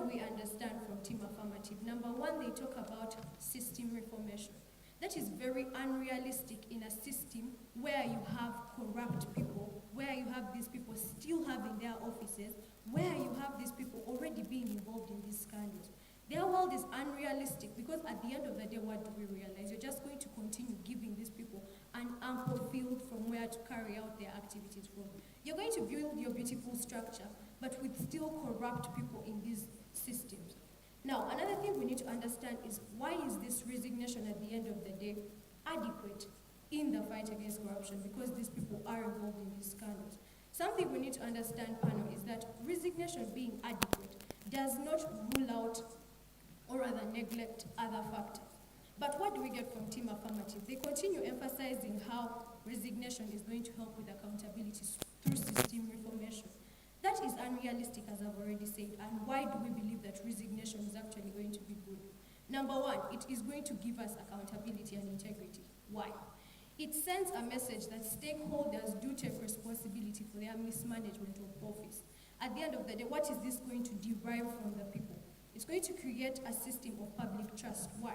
do we understand from Team Affirmative? Number one, they talk about system reformation. That is very unrealistic in a system where you have corrupt people, where you have these people still having their offices, where you have these people already being involved in these scandals. Their world is unrealistic because at the end of the day, what do we realize? You're just going to continue giving these people an ample field from where to carry out their activities from. You're going to build your beautiful structure, but with still corrupt people in these systems. Now, another thing we need to understand is why is this resignation at the end of the day adequate in the fight against corruption? Because these people are involved in these scandals. Something we need to understand, panel, is that resignation being adequate does not rule out or rather neglect other factors. But what do we get from Team Affirmative? They continue emphasizing how resignation is going to help with accountability through system reformation. That is unrealistic, as I've already said, and why do we believe that resignation is actually going to be good? Number one, it is going to give us accountability and integrity. Why? It sends a message that stakeholders do take responsibility for their mismanagement of office. At the end of the day, what is this going to derive from the people? It's going to create a system of public trust. Why?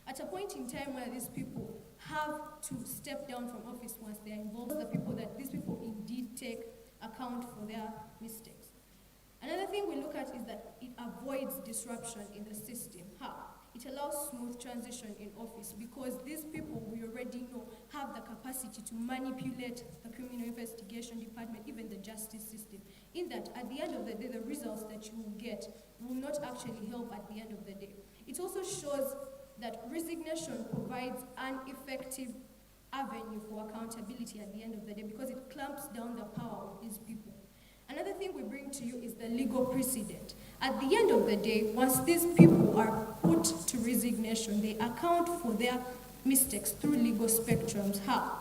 At a point in time where these people have to step down from office once they are involved, the people that these people indeed take account for their mistakes. Another thing we look at is that it avoids disruption in the system. How? It allows smooth transition in office because these people we already know have the capacity to manipulate the criminal investigation department, even the justice system. In that, at the end of the day, the results that you will get will not actually help at the end of the day. It also shows that resignation provides an effective avenue for accountability at the end of the day because it clamps down the power of these people. Another thing we bring to you is the legal precedent. At the end of the day, once these people are put to resignation, they account for their mistakes through legal spectrums. How?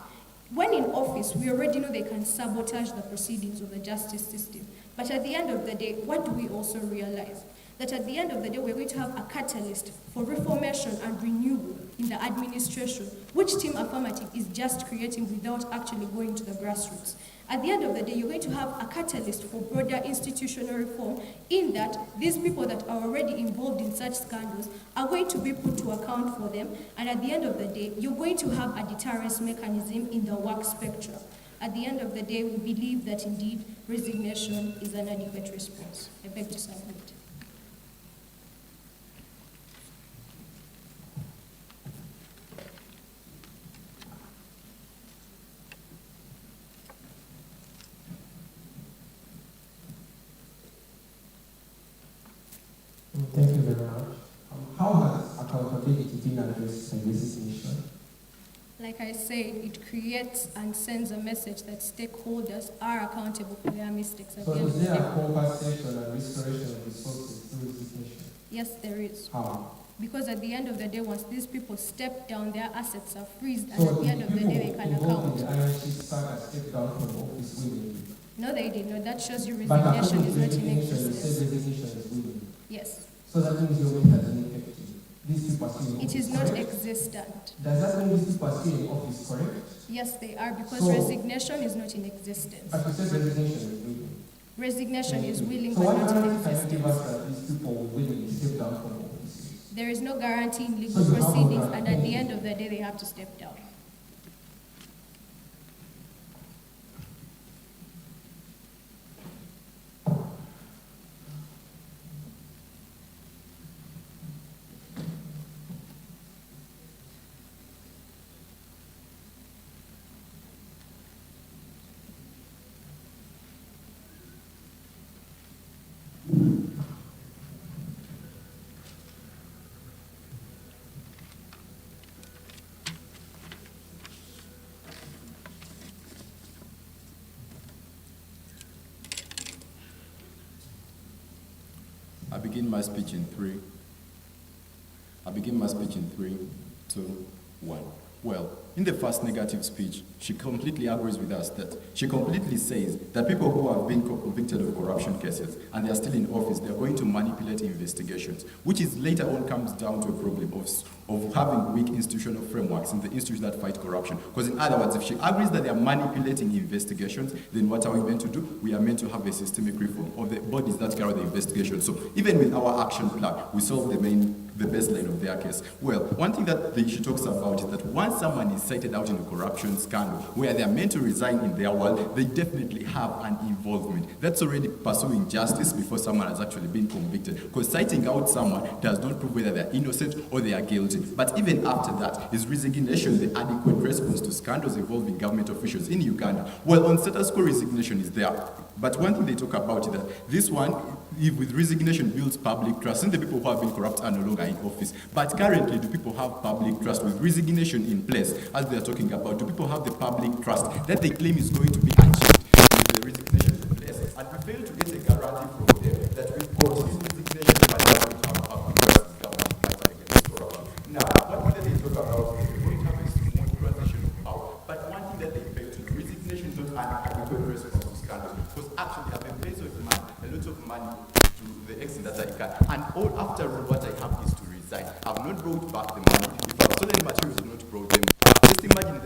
When in office, we already know they can sabotage the proceedings of the justice system. But at the end of the day, what do we also realize? That at the end of the day, we're going to have a catalyst for reformation and renewal in the administration, which Team Affirmative is just creating without actually going to the grassroots. At the end of the day, you're going to have a catalyst for broader institutional reform in that these people that are already involved in such scandals are going to be put to account for them, and at the end of the day, you're going to have a deterrence mechanism in the work spectrum. At the end of the day, we believe that indeed resignation is an adequate response. I beg to submit. Thank you very much. How has accountability been addressed in Resignation? Like I said, it creates and sends a message that stakeholders are accountable for their mistakes. So is there a compensation and restoration of resources through Resignation? Yes, there is. How? Because at the end of the day, once these people step down, their assets are freezed, and So at the end of the day, they can account. the IRC step down from office willingly? No, they did not. That shows you But resignation is not in you existence. said resignation is willing. Yes. So that means your will has an effect. These people are still in office, It is not correct? existent. Does that mean these people are still in office, correct? Yes, they are, because So- resignation is not in existence. But you said resignation is willing. Resignation is willing, So but what not in guarantee can you give us existence. that these people will willingly step down from office? There is no guarantee in legal So you have no proceedings, and at the guarantee. end of the day, they have to step down. I begin my speech in 3, 2, 1. Well, in the first negative speech, she completely agrees with us that she completely says that people who have been convicted of corruption corruption cases and they are still in office, they're going to manipulate investigations, which is later on comes down to a problem of having weak institutional frameworks in the institutions that fight corruption. Because in other words, if she agrees that they are manipulating investigations, then what are we meant to do? We are meant to have a systemic reform of the bodies that carry the investigation. So even with our action plan, we solve the baseline of their case. Well, one thing that she talks about is that once someone is cited out in a corruption scandal where they are meant to resign in their world, they definitely have an involvement. That's already pursuing justice before someone has actually been convicted. Because citing out someone does not prove whether they're innocent or they are guilty. But even after that, is resignation the adequate response to scandals involving government officials in Uganda? Well, on status quo, resignation is there. But one thing they talk about is that this one, if with resignation builds public trust, and the people who have been corrupt are no longer in office. But currently, do people have public trust with resignation in place, as they are talking about? Do people have the public trust that they claim is going to be achieved with the resignation in place? And we fail to get a guarantee from them that we've got this resignation by now we have public trust in government fighting against corruption. Now, one thing that they talk about is we're going to have a smooth transition of power. But one thing that they fail to do, resignation is not an adequate response to scandals. Because actually, I've been paid a lot of money to the extent that I can. And all after all, what I have is to resign. I've not brought back the money. If I've stolen materials, I've not brought them back. Just imagine.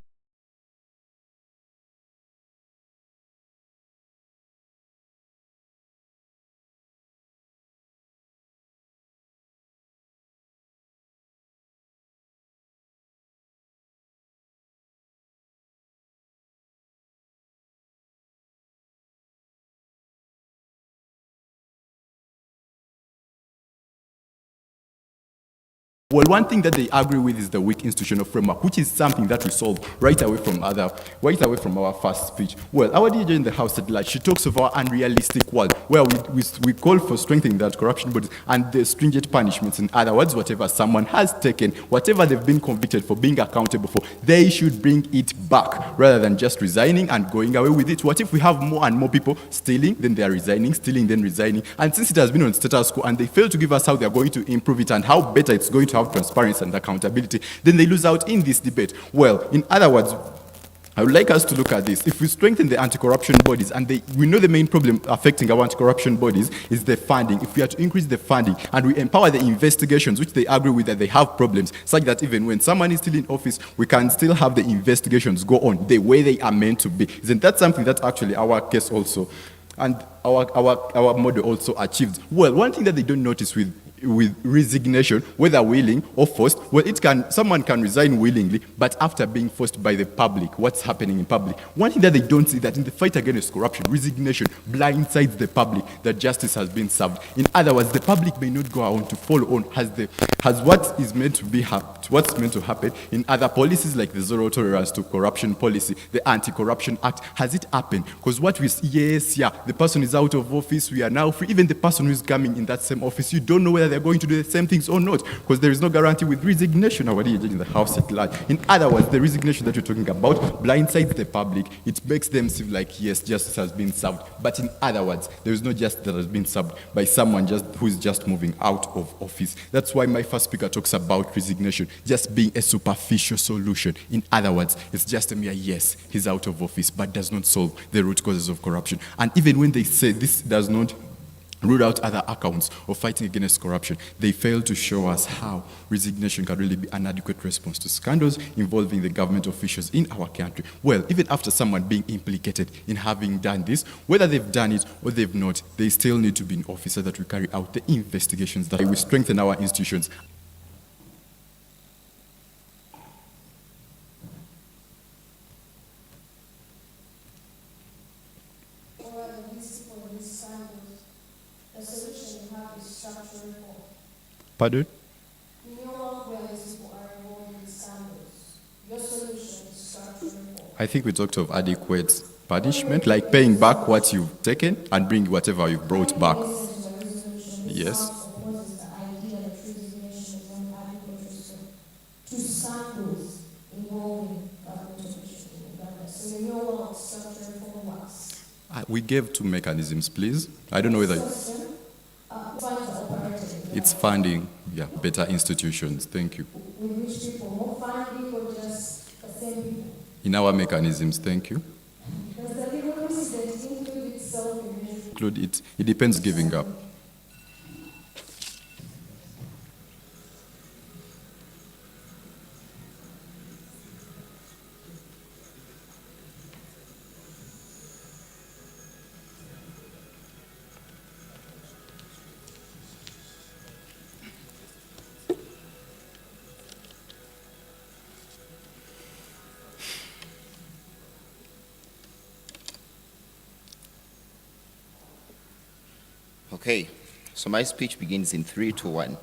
Well, one thing that they agree with is the weak institutional framework, which is something that we solve right away from our first speech. Well, our DJ in the House at large, she talks of our unrealistic world, where we call for strengthening that corruption bodies and the stringent punishments. In other words, whatever someone has taken, whatever they've been convicted for, being accountable for, they should bring it back rather than just resigning and going away with it. What if we have more and more people stealing, then they are resigning, stealing, then resigning? And since it has been on status quo and they fail to give us how they are going to improve it and how better it's going to have transparency and accountability, then they lose out in this debate. Well, in other words, I would like us to look at this. If we strengthen the anti-corruption bodies, and we know the main problem affecting our anti-corruption bodies is the funding. If we are to increase the funding and we empower the investigations, which they agree with that they have problems, such that even when someone is still in office, we can still have the investigations go on the way they are meant to be. Isn't that something that actually our case also and our model also achieved? Well, one thing that they don't notice with resignation, whether willing or forced, well, someone can resign willingly, but after being forced by the public, what's happening in public? One thing that they don't see that in the fight against corruption, resignation blindsides the public that justice has been served. In other words, the public may not go on to follow on has what is meant to be what's meant to happen in other policies like the zero tolerance to corruption policy, the Anti-Corruption Act. Has it happened? Because what we see, the person is out of office, we are now free. Even the person who is coming in that same office, you don't know whether they're going to do the same things or not, because there is no guarantee with resignation already in the House at large. In other words, the resignation that you're talking about blindsides the public. It makes them seem like, yes, justice has been served. But in other words, there is no justice that has been served by someone who is just moving out of office. That's why my first speaker talks about resignation just being a superficial solution. In other words, it's just a mere yes, he's out of office, but does not solve the root causes of corruption. And even when they say this does not rule out other accounts of fighting against corruption, they fail to show us how resignation can really be an adequate response to scandals involving the government officials in our country. Well, even after someone being implicated in having done this, whether they've done it or they've not, they still need to be an officer that will carry out the investigations that will strengthen our institutions. Pardon? In your world where these people are involved in scandals, your solution is structural reform. I think we talked of adequate punishment, like paying back what you've taken and bring whatever you've brought back. Yes. Opposes the idea that resignation is an adequate response to scandals involving government officials in Uganda. So in your world, structural reform works. We gave two mechanisms, please. I don't know whether Funds are operated. it's funding, better institutions. Thank you. With which people, more funding or just the same people? In our mechanisms, thank you. Does the legal precedent include itself in measuring? conclude it depends giving up. Okay, so my speech begins in 3, 2, 1.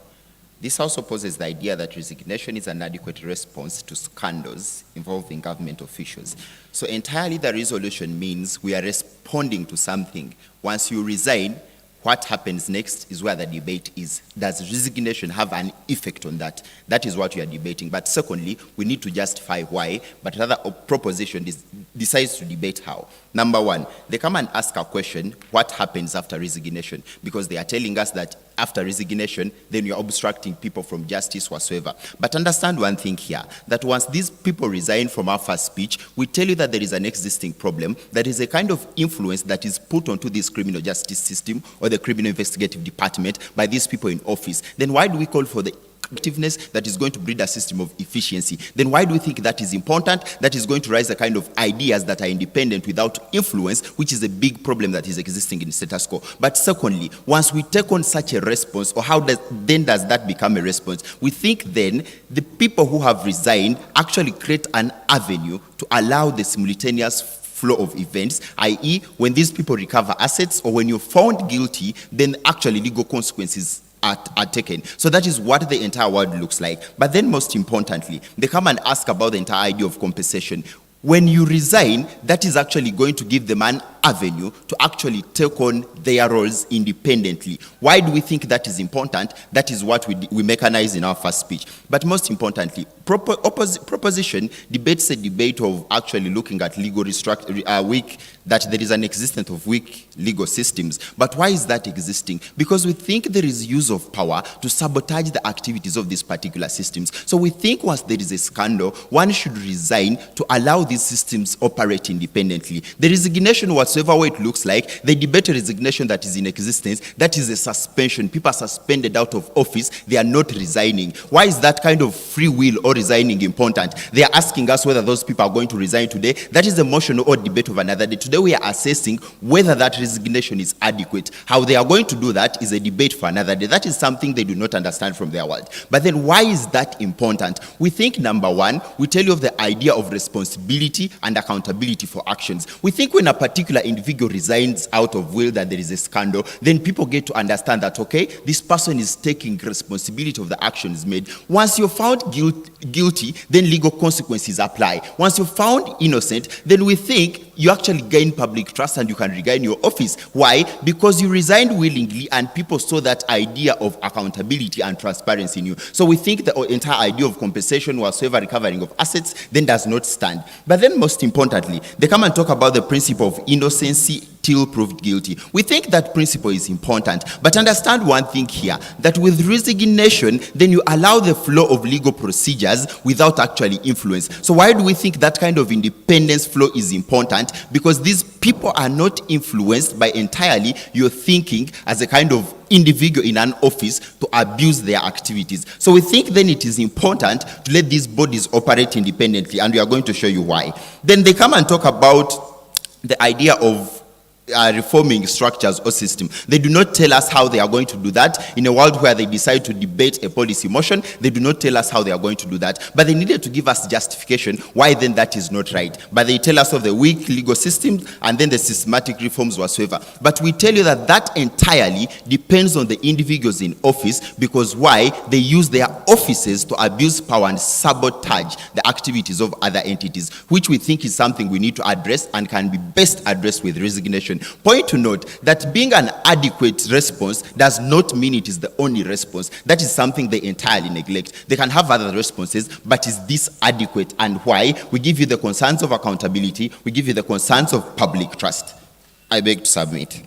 This house opposes the idea that resignation is an adequate response to scandals involving government officials. So entirely the resolution means we are responding to something. Once you resign, what happens next is where the debate is. Does resignation have an effect on that? That is what we are debating. But secondly, we need to justify why, but another proposition decides to debate how. Number one, they come and ask a question, what happens after resignation? Because they are telling us that after resignation, then you're obstructing people from justice whatsoever. But understand one thing here, that once these people resign from our first speech, we tell you that there is an existing problem, that is a kind of influence that is put onto this criminal justice system or the criminal investigative department by these people in office. Then why do we call for the effectiveness that is going to breed a system of efficiency? Then why do we think that is important, that is going to raise a kind of ideas that are independent without influence, which is a big problem that is existing in status quo? But secondly, once we take on such a response, or how does that become a response? We think then the people who have resigned actually create an avenue to allow the simultaneous flow of events, i.e. when these people recover assets or when you're found guilty, then actually legal consequences are taken. So that is what the entire world looks like. But then most importantly, they come and ask about the entire idea of compensation. When you resign, that is actually going to give them an avenue to actually take on their roles independently. Why do we think that is important? That is what we mechanize in our first speech. But most importantly, proposition debates a debate of actually looking at legal that there is an existence of weak legal systems. But why is that existing? Because we think there is use of power to sabotage the activities of these particular systems. So we think once there is a scandal, one should resign to allow these systems operate independently. The resignation, whatsoever way it looks like, the debate resignation that is in existence, that is a suspension. People are suspended out of office. They are not resigning. Why is that kind of free will or resigning important? They are asking us whether those people are going to resign today. That is a motion or debate of another day. Today we are assessing whether that resignation is adequate. How they are going to do that is a debate for another day. That is something they do not understand from their world. But then why is that important? We think, number one, we tell you of the idea of responsibility and accountability for actions. We think when a particular individual resigns out of will, that there is a scandal, then people get to understand that, okay, this person is taking responsibility of the actions made. Once you're found guilty, then legal consequences apply. Once you're found innocent, then we think you actually gain public trust and you can regain your office. Why? Because you resigned willingly and people saw that idea of accountability and transparency in you. So we think the entire idea of compensation whatsoever recovering of assets then does not stand. But then most importantly, they come and talk about the principle of innocency till proved guilty. We think that principle is important, but understand one thing here, that with resignation, then you allow the flow of legal procedures without actually influence. So why do we think that kind of independence flow is important? Because these people are not influenced by entirely your thinking as a kind of individual in an office to abuse their activities. So we think then it is important to let these bodies operate independently, and we are going to show you why. Then they come and talk about the idea of reforming structures or system. They do not tell us how they are going to do that. In a world where they decide to debate a policy motion, they do not tell us how they are going to do that. But they needed to give us justification why then that is not right. But they tell us of the weak legal system and then the systematic reforms whatsoever. But we tell you that that entirely depends on the individuals in office, because why? They use their offices to abuse power and sabotage the activities of other entities, which we think is something we need to address and can be best addressed with resignation. Point to note that being an adequate response does not mean it is the only response. That is something they entirely neglect. They can have other responses, but is this adequate? And why? We give you the concerns of accountability. We give you the concerns of public trust. I beg to submit.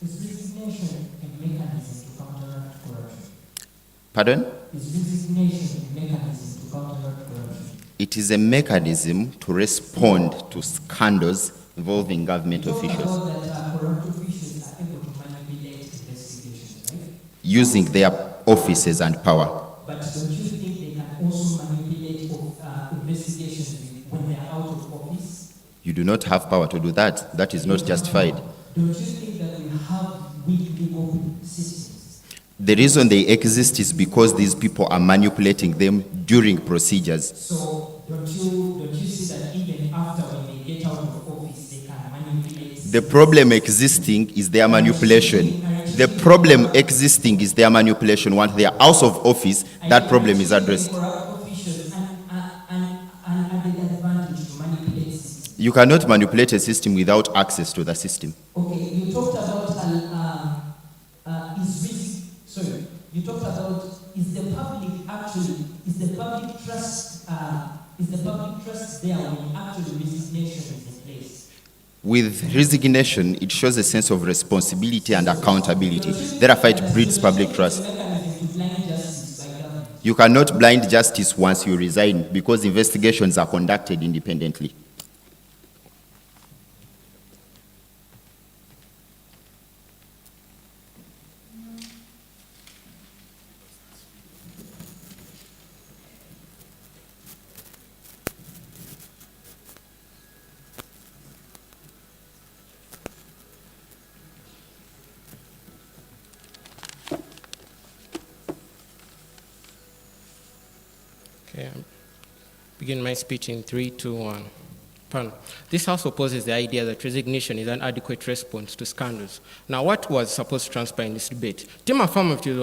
Is resignation a mechanism to counteract corruption? Pardon? Is resignation a mechanism to counteract corruption? It is a mechanism to respond to scandals involving government You talked officials about that corrupt officials are able to manipulate investigations, right? using their offices and power. But don't you think they can also manipulate investigations when they are out of office? You do not have power to do that. That is not justified. Don't you think that we have weak legal systems? The reason they exist is because these people are manipulating them during procedures. So don't you see that even after when they get out of office, they can manipulate? The problem existing is their manipulation. The problem existing is their manipulation. Once they are out of office, that problem is addressed. Corrupt officials an added advantage to manipulate systems. You cannot manipulate a system without access to the system. Okay, you talked about you talked about is the public trust there when actually resignation is in place? With resignation, it shows a sense of responsibility and accountability. Therefore, it breeds public trust. Mechanism to blind justice by government. You cannot blind justice once you resign because investigations are conducted independently. Okay, I'll begin my speech in 3, 2, 1. Panel. This House opposes the idea that resignation is an adequate response to scandals. Now, what was supposed to transpire in this debate? Team Affirmative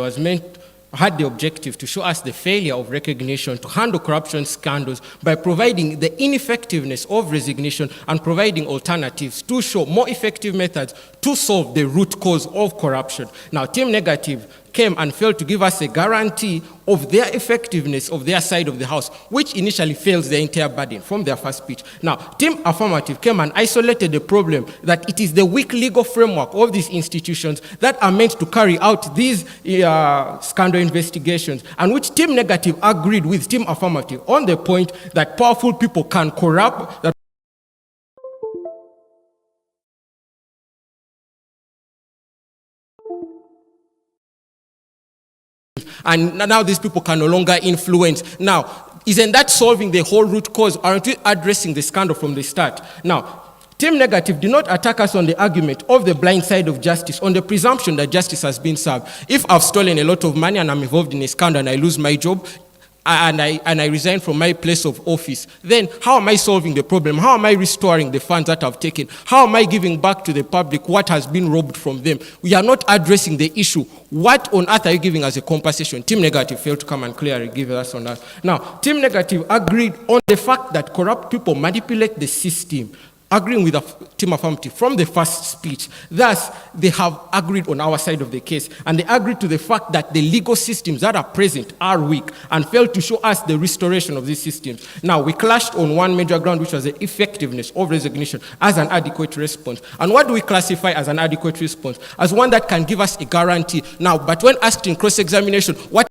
had the objective to show us the failure of recognition to handle corruption scandals by providing the ineffectiveness of resignation and providing alternatives to show more effective methods to solve the root cause of corruption. Now, Team Negative came and failed to give us a guarantee of their effectiveness of their side of the house, which initially fails the entire burden from their first speech. Now, Team Affirmative came and isolated the problem that it is the weak legal framework of these institutions that are meant to carry out these scandal investigations, and which Team Negative agreed with Team Affirmative on the point that powerful people can corrupt, that and now these people can no longer influence. Now, isn't that solving the whole root cause? Aren't we addressing the scandal from the start? Now, Team Negative did not attack us on the argument of the blind side of justice, on the presumption that justice has been served. If I've stolen a lot of money and I'm involved in a scandal and I lose my job, and I resign from my place of office, then how am I solving the problem? How am I restoring the funds that I've taken? How am I giving back to the public what has been robbed from them? We are not addressing the issue. What on earth are you giving as a compensation? Team Negative failed to come and clearly give us on that. Now, Team Negative agreed on the fact that corrupt people manipulate the system, agreeing with the Team Affirmative from the first speech. Thus, they have agreed on our side of the case, and they agreed to the fact that the legal systems that are present are weak and failed to show us the restoration of these systems. Now, we clashed on one major ground, which was the effectiveness of resignation as an adequate response. And what do we classify as an adequate response? As one that can give us a guarantee. Now, but when asked in cross-examination, what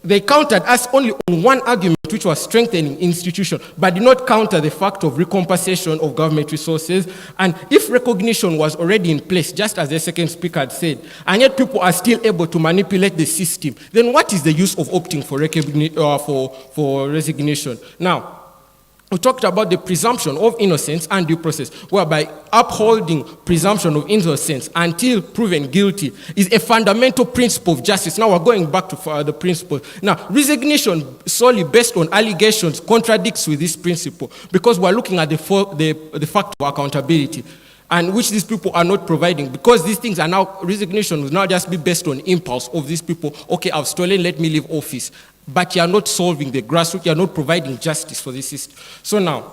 they countered us only on one argument, which was strengthening institution, but did not counter the fact of recompensation of government resources. And if recognition was already in place, just as the second speaker had said, and yet people are still able to manipulate the system, then what is the use of opting for resignation? Now, we talked about the presumption of innocence and due process, whereby upholding presumption of innocence until proven guilty is a fundamental principle of justice. Now we're going back to the principle. Now, resignation solely based on allegations contradicts with this principle, because we're looking at the fact of accountability, and which these people are not providing, because these things are now, resignation will now just be based on impulse of these people. Okay, I've stolen, let me leave office. But you are not solving the grassroots, you are not providing justice for this system. So now,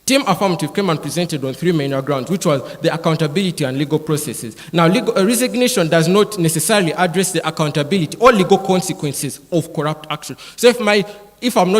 Team Affirmative came and presented on 3 major grounds, which was the accountability and legal processes. Now, resignation does not necessarily address the accountability or legal consequences of corrupt action. So if I'm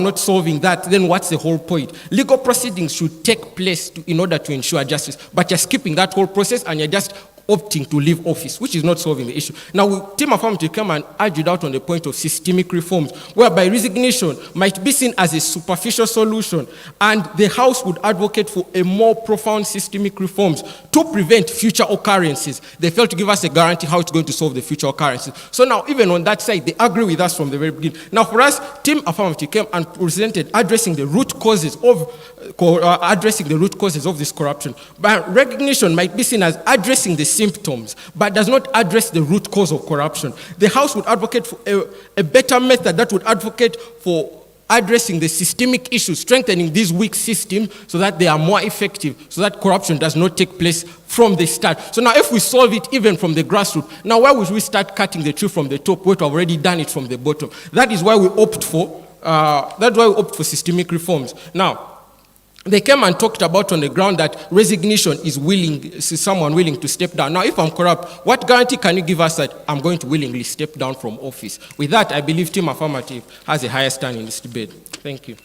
not solving that, then what's the whole point? Legal proceedings should take place in order to ensure justice, but you're skipping that whole process and you're just opting to leave office, which is not solving the issue. Now, Team Affirmative came and argued out on the point of systemic reforms, whereby resignation might be seen as a superficial solution, and the House would advocate for a more profound systemic reforms to prevent future occurrences. They failed to give us a guarantee how it's going to solve the future occurrences. So now, even on that side, they agree with us from the very beginning. Now, for us, Team Affirmative came and presented addressing the root causes of this corruption. But recognition might be seen as addressing the symptoms, but does not address the root cause of corruption. The House would advocate for a better method that would advocate for addressing the systemic issues, strengthening these weak systems so that they are more effective, so that corruption does not take place from the start. So now if we solve it even from the grassroots, now why would we start cutting the tree from the top where we've already done it from the bottom? That is why we opt for systemic reforms. Now, they came and talked about on the ground that resignation is someone willing to step down. Now, if I'm corrupt, what guarantee can you give us that I'm going to willingly step down from office? With that, I believe Team Affirmative has a higher stand in this debate. Thank you.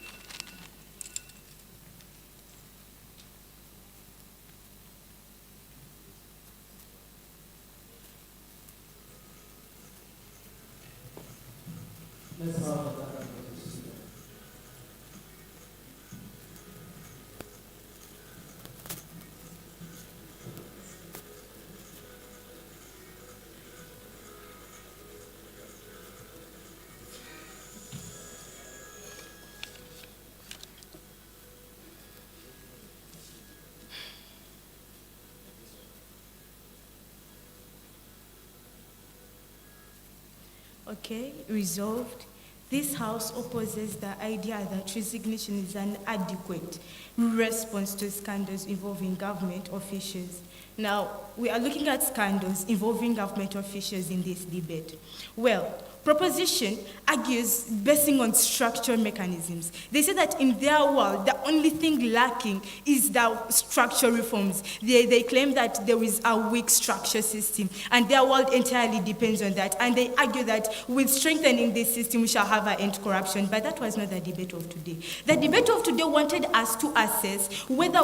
Okay, resolved. This House opposes the idea that resignation is an adequate response to scandals involving government officials. Now, we are looking at scandals involving government officials in this debate. Well, proposition argues basing on structural mechanisms. They say that in their world, the only thing lacking is the structural reforms. They claim that there is a weak structure system, and their world entirely depends on that. And they argue that with strengthening this system, we shall have an end to corruption. But that was not the debate of today. The debate of today wanted us to assess whether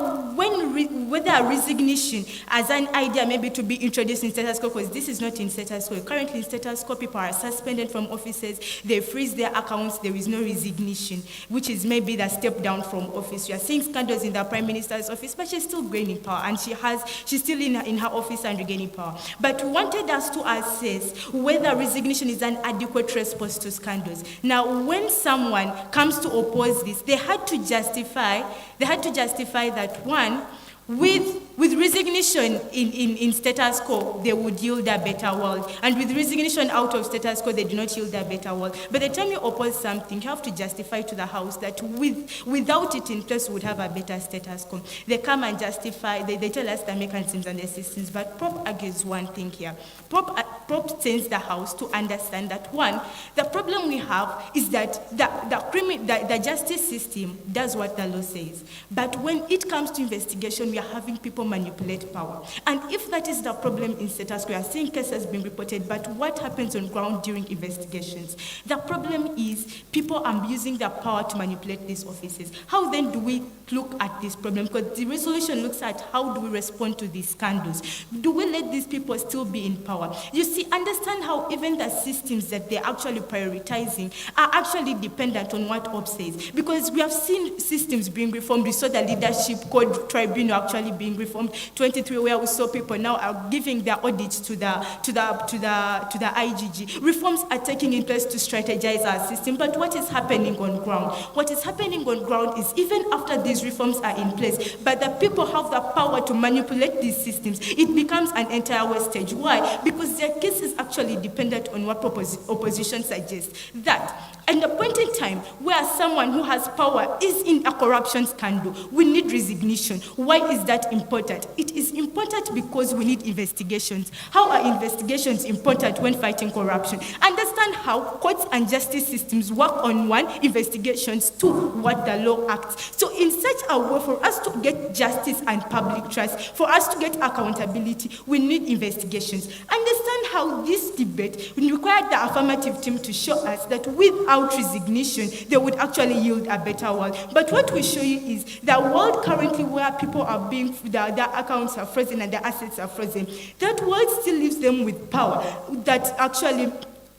resignation as an idea maybe to be introduced in status quo, because this is not in status quo. Currently in status quo, people are suspended from offices, they freeze their accounts, there is no resignation, which is maybe the step down from office. You are seeing scandals in the Prime Minister's office, but she's still gaining power, and she's still in her office and regaining power. But we wanted us to assess whether resignation is an adequate response to scandals. Now, when someone comes to oppose this, they had to justify that, one, with resignation in status quo, they would yield a better world. And with resignation out of status quo, they do not yield a better world. By the time you oppose something, you have to justify to the House that without it in place, we would have a better status quo. They come and justify, they tell us the mechanisms and the systems, but Prop argues one thing here. Prop sends the House to understand that, one, the problem we have is that the justice system does what the law says. But when it comes to investigation, we are having people manipulate power. And if that is the problem in status quo, we are seeing cases being reported, but what happens on ground during investigations? The problem is people are using their power to manipulate these offices. How then do we look at this problem? Because the resolution looks at how do we respond to these scandals? Do we let these people still be in power? You see, understand how even the systems that they're actually prioritizing are actually dependent on what OP says. Because we have seen systems being reformed. We saw the leadership code tribunal actually being reformed, 23, where we saw people now are giving their audits to the IGG. Reforms are taking in place to strategize our system, but what is happening on ground? What is happening on ground is even after these reforms are in place, but the people have the power to manipulate these systems, it becomes an entire wastage. Why? Because they're case is actually dependent on what opposition suggests. That at the point in time where someone who has power is in a corruption scandal, we need resignation. Why is that important? It is important because we need investigations. How are investigations important when fighting corruption? Understand how courts and justice systems work on one, investigations, two, what the law acts. So in such a way, for us to get justice and public trust, for us to get accountability, we need investigations. Understand how this debate required the affirmative team to show us that without resignation, they would actually yield a better world. But what we show you is the world currently where people are being, their accounts are frozen and their assets are frozen. That world still leaves them with power that actually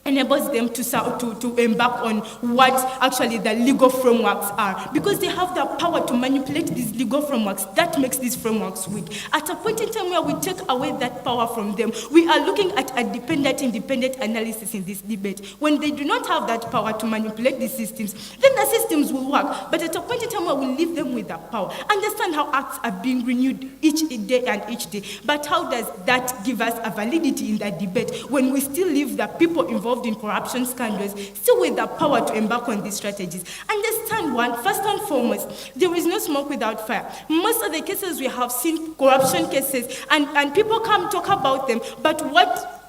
enables them to embark on what actually the legal frameworks are. Because they have the power to manipulate these legal frameworks, that makes these frameworks weak. At a point in time where we take away that power from them, we are looking at a independent analysis in this debate. When they do not have that power to manipulate these systems, then the systems will work. But at a point in time where we leave them with that power, understand how acts are being renewed each day and each day. But how does that give us a validity in that debate when we still leave the people involved in corruption scandals still with the power to embark on these strategies? Understand one, first and foremost, there is no smoke without fire. Most of the cases we have seen, corruption cases, and people come talk about them, but what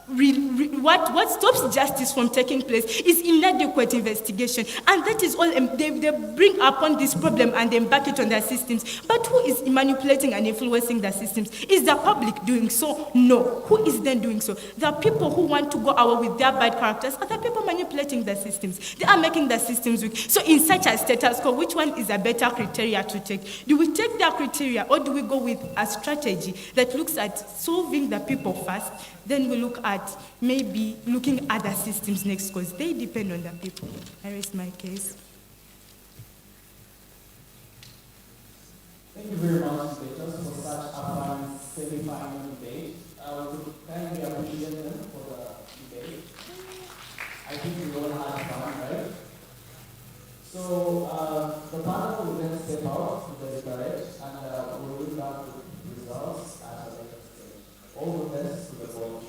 stops justice from taking place is inadequate investigation. And that is all they bring upon this problem and they embark it on their systems. But who is manipulating and influencing the systems? Is the public doing so? No. Who is then doing so? The people who want to go away with their bad characters are the people manipulating the systems. They are making the systems weak. So in such a status quo, which one is a better criteria to take? Do we take their criteria or do we go with a strategy that looks at solving the people first? Then we look at maybe looking at the systems next because they depend on the people. I raise my case. Thank you very much, debaters, for such a fun semi-final debate. We kindly appreciate them for the debate. I think we all had fun, right? So the panel will then step out to the debate and we'll look at the results at a later stage. All the best to the board.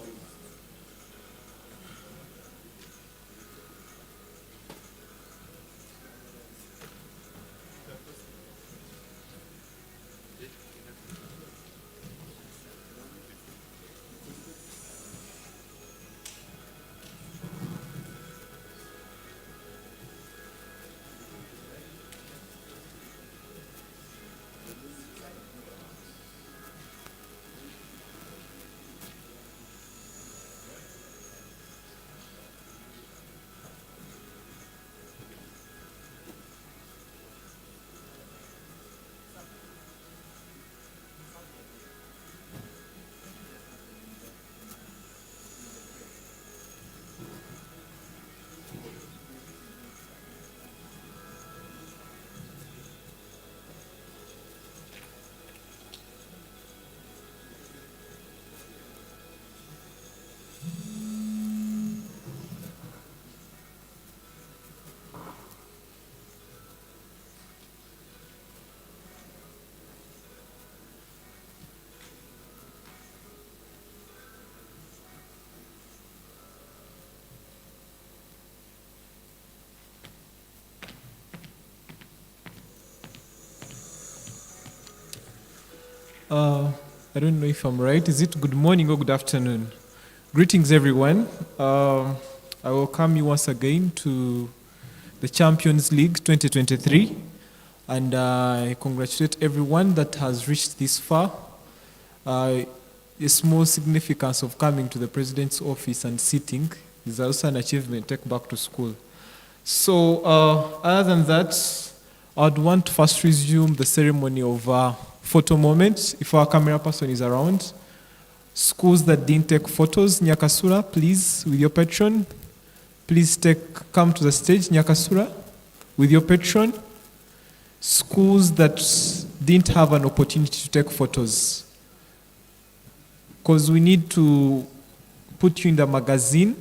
I don't know if I'm right. Is it good morning or good afternoon? Greetings, everyone. I welcome you once again to the Champions League 2023. And I congratulate everyone that has reached this far. A small significance of coming to the president's office and sitting is also an achievement. Take back to school. So other than that, I'd want to first resume the ceremony of photo moment, if our camera person is around. Schools that didn't take photos, Nyakasura, please, with your patron. Please come to the stage, Nyakasura, with your patron. Schools that didn't have an opportunity to take photos, because we need to put you in the magazine